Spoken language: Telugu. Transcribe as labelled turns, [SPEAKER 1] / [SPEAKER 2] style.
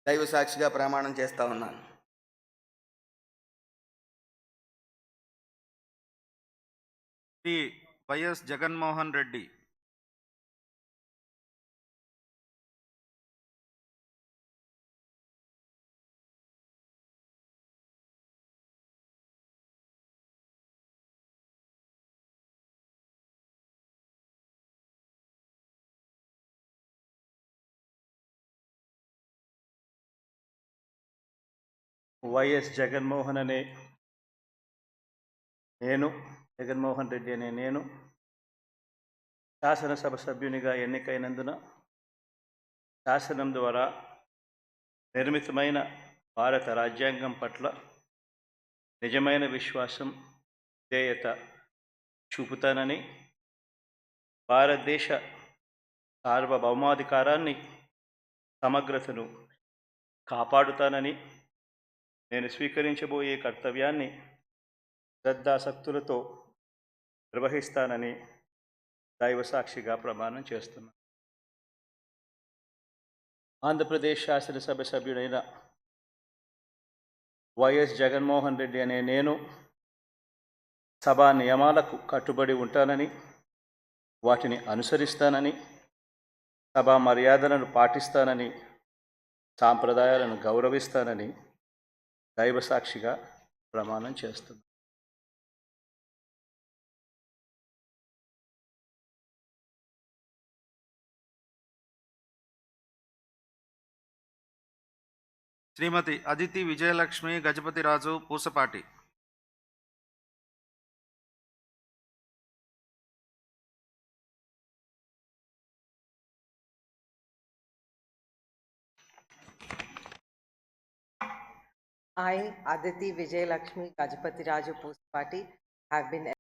[SPEAKER 1] దైవ సాక్షిగా ప్రమాణం చేస్తా ఉన్నాను.
[SPEAKER 2] శ్రీ వైఎస్ జగన్మోహన్ రెడ్డి
[SPEAKER 3] వైఎస్ జగన్మోహన్ రెడ్డి అనే నేను శాసనసభ సభ్యునిగా ఎన్నికైనందున శాసనం ద్వారా నిర్మితమైన భారత రాజ్యాంగం పట్ల నిజమైన విశ్వాసం, విధేయత చూపుతానని, భారతదేశ సార్వభౌమాధికారాన్ని, సమగ్రతను కాపాడుతానని, నేను స్వీకరించబోయే కర్తవ్యాన్ని శ్రద్ధాసక్తులతో నిర్వహిస్తానని దైవ సాక్షిగా ప్రమాణం చేస్తున్నాను. ఆంధ్రప్రదేశ్ శాసనసభ సభ్యుడైన వైఎస్ జగన్మోహన్ రెడ్డి అనే నేను సభా నియమాలకు కట్టుబడి ఉంటానని, వాటిని అనుసరిస్తానని, సభా మర్యాదలను పాటిస్తానని, సాంప్రదాయాలను గౌరవిస్తానని దైవ సాక్షిగా ప్రమాణం చేస్తున్నాను.
[SPEAKER 2] శ్రీమతి Aditi Vijayalakshmi Gajapathiraju Pusapati.
[SPEAKER 4] I, Aditi Vijayalakshmi Gajapati Raju Pusapati, have been